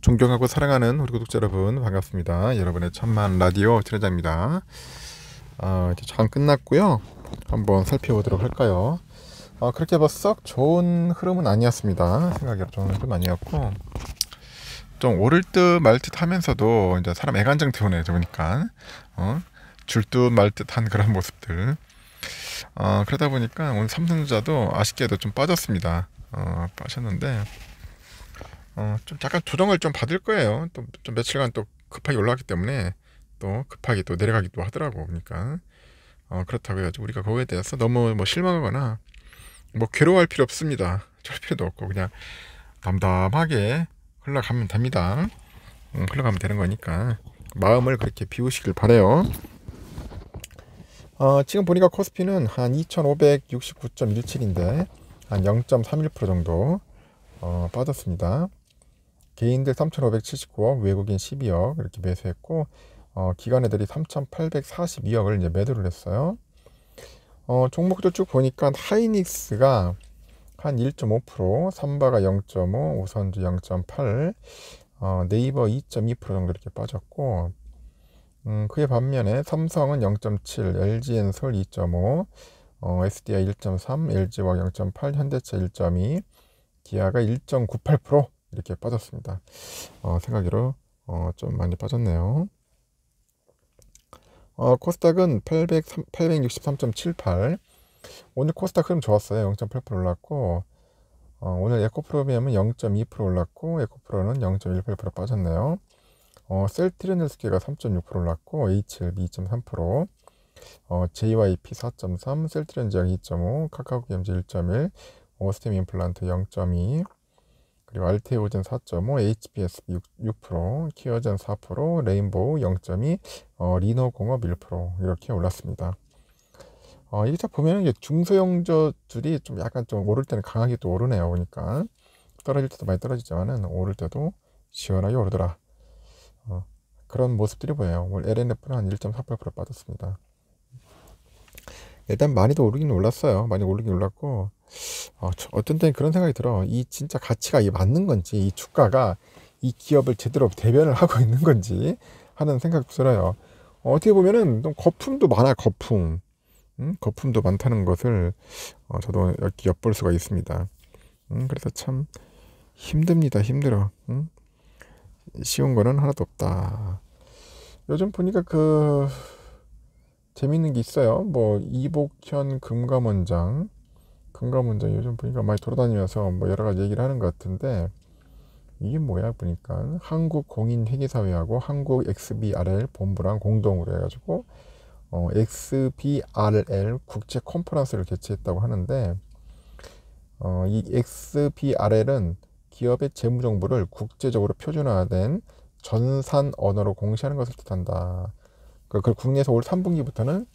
존경하고 사랑하는 우리 구독자 여러분 반갑습니다. 여러분의 천만 라디오 진행자입니다. 이제 장 끝났고요. 한번 살펴보도록 할까요? 그렇게 뭐 썩 좋은 흐름은 아니었습니다. 생각이 좋은 흐름 아니었고 좀 오를 듯 말 듯 하면서도 이제 사람 애간장 태우네 보니까 줄 듯 말 듯한 그런 모습들. 그러다 보니까 오늘 삼성전자도 아쉽게도 좀 빠졌습니다. 빠졌는데 좀 잠깐 조정을 좀 받을 거예요. 또 좀 며칠간 또 급하게 올라갔기 때문에 또 급하게 또 내려가기도 하더라고. 그러니까 그렇다고 해가지고 우리가 거기에 대해서 너무 뭐 실망하거나 뭐 괴로워할 필요 없습니다. 할 필요도 없고 그냥 담담하게 흘러가면 됩니다. 흘러가면 되는 거니까 마음을 그렇게 비우시길 바래요. 지금 보니까 코스피는 한 2569.17인데 한 0.31% 정도 빠졌습니다. 개인들 3,579억, 외국인 12억 이렇게 매수했고 기관 애들이 3,842억을 이제 매도를 했어요. 종목들 쭉 보니까 하이닉스가 한 1.5%, 삼바가 0.5, 우선주 0.8, 네이버 2.2% 정도 이렇게 빠졌고, 그에 반면에 삼성은 0.7, LG엔솔 2.5, SDI 1.3, LG화학 0.8, 현대차 1.2, 기아가 1.98% 이렇게 빠졌습니다. 생각으로 좀 많이 빠졌네요. 코스닥은 863.78. 오늘 코스닥 흐름 좋았어요. 0.8% 올랐고 오늘 에코프로미엄은 0.2% 올랐고 에코프로는 0.18% 빠졌네요. 셀트리온헬스케어가 3.6% 올랐고 HLB 2.3%, JYP 4.3, 셀트리온제약 2.5, 카카오게임즈 1.1, 오스템 임플란트 0.2, 그리고 알테오젠 4.5, HBS 6%, 키어젠 4%, 레인보우 0.2, 리노공업 1% 이렇게 올랐습니다. 이게 딱 보면 이게 중소형주들이 좀 약간 좀 오를 때는 강하게 또 오르네요. 보니까 떨어질 때도 많이 떨어지지만은 오를 때도 시원하게 오르더라. 그런 모습들이 보여요. 오늘 LNF는 한 1.48% 빠졌습니다. 일단 많이도 오르긴 올랐어요. 많이 오르긴 올랐고 어떤 때는 그런 생각이 들어. 이 진짜 가치가 이게 맞는 건지, 이 주가가 이 기업을 제대로 대변을 하고 있는 건지 하는 생각도 들어요. 어떻게 보면은 좀 거품도 많아. 거품도 많다는 것을 저도 여기 엿볼 수가 있습니다. 그래서 참 힘듭니다. 힘들어. 쉬운 거는 하나도 없다. 요즘 보니까 재밌는 게 있어요. 뭐 이복현 금감원장 요즘 보니까 많이 돌아다니면서 뭐 여러 가지 얘기를 하는 것 같은데, 이게 뭐야 보니까 한국공인회계사회하고 한국 XBRL 본부랑 공동으로 해가지고 XBRL 국제 컨퍼런스를 개최했다고 하는데, 이 XBRL은 기업의 재무 정보를 국제적으로 표준화된 전산 언어로 공시하는 것을 뜻한다. 그 국내에서 올 3분기부터는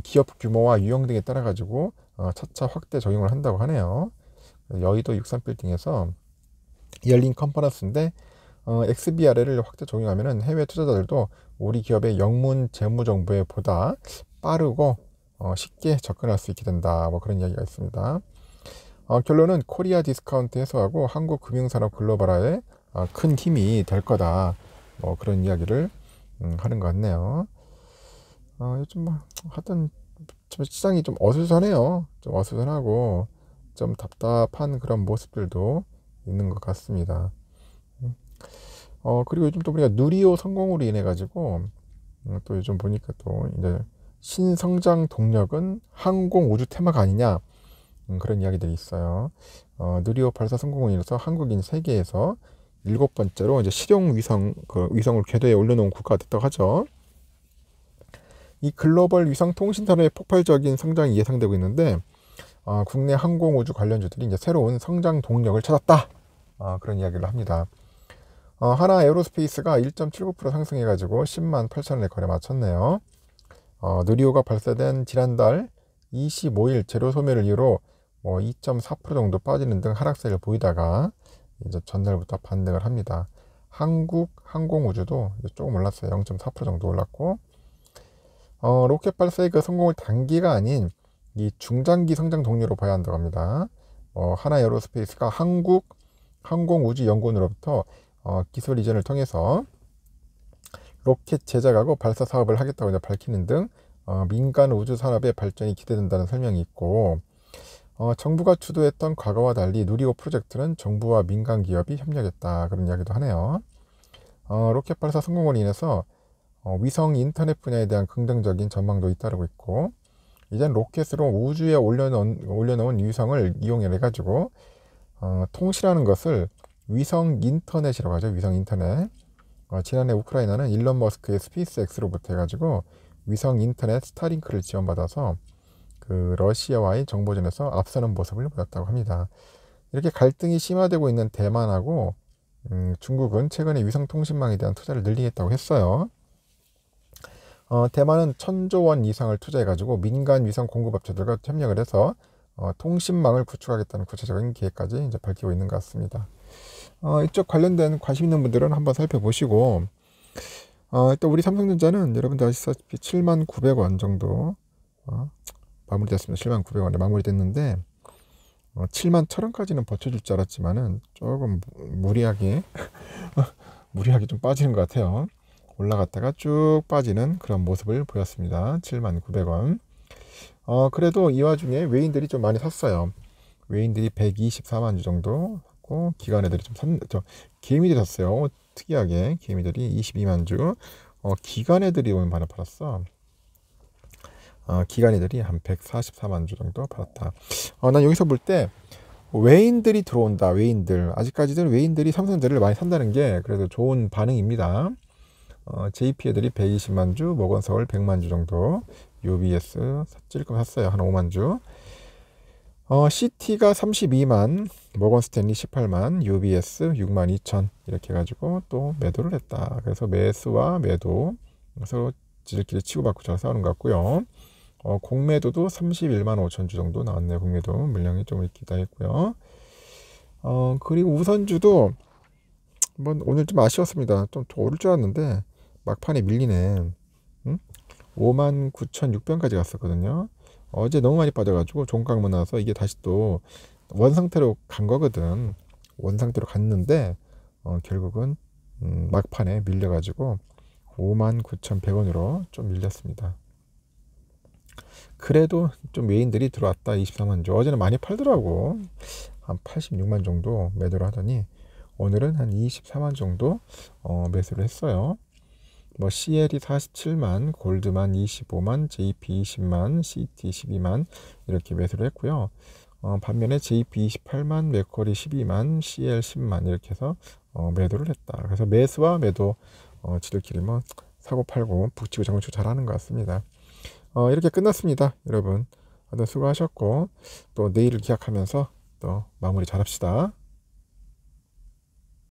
기업 규모와 유형 등에 따라 가지고 차차 확대 적용을 한다고 하네요. 여의도 63빌딩에서 열린 컨퍼런스인데 XBRL을 확대 적용하면 해외 투자자들도 우리 기업의 영문 재무 정보에 보다 빠르고 쉽게 접근할 수 있게 된다. 뭐 그런 이야기가 있습니다. 결론은 코리아 디스카운트 해소하고 한국 금융산업 글로벌화에 큰 힘이 될 거다. 뭐 그런 이야기를 하는 것 같네요. 요즘 뭐 하여튼 좀 시장이 좀 어수선해요. 좀 어수선하고 좀 답답한 그런 모습들도 있는 것 같습니다. 그리고 요즘 또 우리가 누리호 성공으로 인해 가지고 또 요즘 보니까 또 이제 신성장 동력은 항공 우주 테마가 아니냐, 그런 이야기들이 있어요. 누리호 발사 성공으로 인해서 한국인 세계에서 7번째로 이제 실용 위성을 궤도에 올려놓은 국가가 됐다고 하죠. 이 글로벌 위성 통신 산업의 폭발적인 성장이 예상되고 있는데 국내 항공 우주 관련주들이 이제 새로운 성장 동력을 찾았다. 그런 이야기를 합니다. 하나 에어로스페이스가 1.79% 상승해가지고 10만 8천원에 거래 마쳤네요. 누리호가 발사된 지난달 25일 재료 소멸을 이유로 뭐 2.4% 정도 빠지는 등 하락세를 보이다가 이제 전날부터 반등을 합니다. 한국 항공우주도 조금 올랐어요. 0.4% 정도 올랐고, 로켓 발사의 그 성공을 단기가 아닌 이 중장기 성장 동력으로 봐야 한다고 합니다. 하나 에어로스페이스가 한국 항공우주연구원으로부터 기술 이전을 통해서 로켓 제작하고 발사 사업을 하겠다고 이제 밝히는 등 민간 우주 산업의 발전이 기대된다는 설명이 있고, 정부가 주도했던 과거와 달리 누리호 프로젝트는 정부와 민간 기업이 협력했다, 그런 이야기도 하네요. 로켓 발사 성공으로 인해서 위성 인터넷 분야에 대한 긍정적인 전망도 잇따르고 있고, 이젠 로켓으로 우주에 올려놓은 위성을 이용해 가지고 통신하는 것을 위성 인터넷이라고 하죠. 위성 인터넷. 지난해 우크라이나는 일론 머스크의 스페이스X로부터 해가지고 위성 인터넷 스타링크를 지원받아서 그 러시아와의 정보전에서 앞서는 모습을 보였다고 합니다. 이렇게 갈등이 심화되고 있는 대만하고 중국은 최근에 위성통신망에 대한 투자를 늘리겠다고 했어요. 대만은 1,000조 원 이상을 투자해가지고 민간 위성 공급업체들과 협력을 해서 통신망을 구축하겠다는 구체적인 계획까지 이제 밝히고 있는 것 같습니다. 이쪽 관련된 관심 있는 분들은 한번 살펴보시고, 일단 우리 삼성전자는 여러분들 아시다시피 79,000원 정도 마무리됐습니다. 79,000원에 마무리됐는데 71,000원까지는 버텨줄 줄 알았지만은 조금 무리하게 무리하게 좀 빠지는 것 같아요. 올라갔다가 쭉 빠지는 그런 모습을 보였습니다. 79,000원. 그래도 이 와중에 외인들이 좀 많이 샀어요. 외인들이 124만 주 정도 샀고, 기관 애들이 개미들이 샀어요. 특이하게 개미들이 22만 주. 기관 애들이 오면 많이 팔았어. 기관 애들이 한 144만 주 정도 팔았다. 난 여기서 볼 때 외인들이 들어온다. 외인들. 아직까지는 외인들이 삼성전자를 많이 산다는 게 그래도 좋은 반응입니다. JP 애들이 120만 주, 모건서울 100만 주 정도, UBS 찔끔 샀어요. 한 5만 주. CT가 32만, 모건스탠리 18만, UBS 6만 2천 이렇게 해가지고 또 매도를 했다. 그래서 매수와 매도 서로 지들끼리 치고받고 잘 싸우는 것 같고요. 공매도도 31만 5천 주 정도 나왔네요. 공매도 물량이 좀 있기도 했고요. 그리고 우선주도 오늘 좀 아쉬웠습니다. 좀 오를 줄 알았는데 막판에 밀리네. 59,600원까지 갔었거든요. 어제 너무 많이 빠져가지고 종가만 나와서 이게 다시 또 원상태로 간 거거든. 원상태로 갔는데 결국은 막판에 밀려가지고 59,100원으로 좀 밀렸습니다. 그래도 좀 외인들이 들어왔다. 24만 주. 어제는 많이 팔더라고. 한 86만 정도 매도를 하더니 오늘은 한 24만 정도 매수를 했어요. CL이 47만, 골드만 25만, JP 20만, CT 12만 이렇게 매수를 했고요. 반면에 JP 28만, 맥쿼리 12만, CL 10만 이렇게 해서 매도를 했다. 그래서 매수와 매도 지들끼리 사고 팔고 북치고 장구치고 잘하는 것 같습니다. 이렇게 끝났습니다. 여러분 다들 수고하셨고 또 내일을 기약하면서 또 마무리 잘합시다.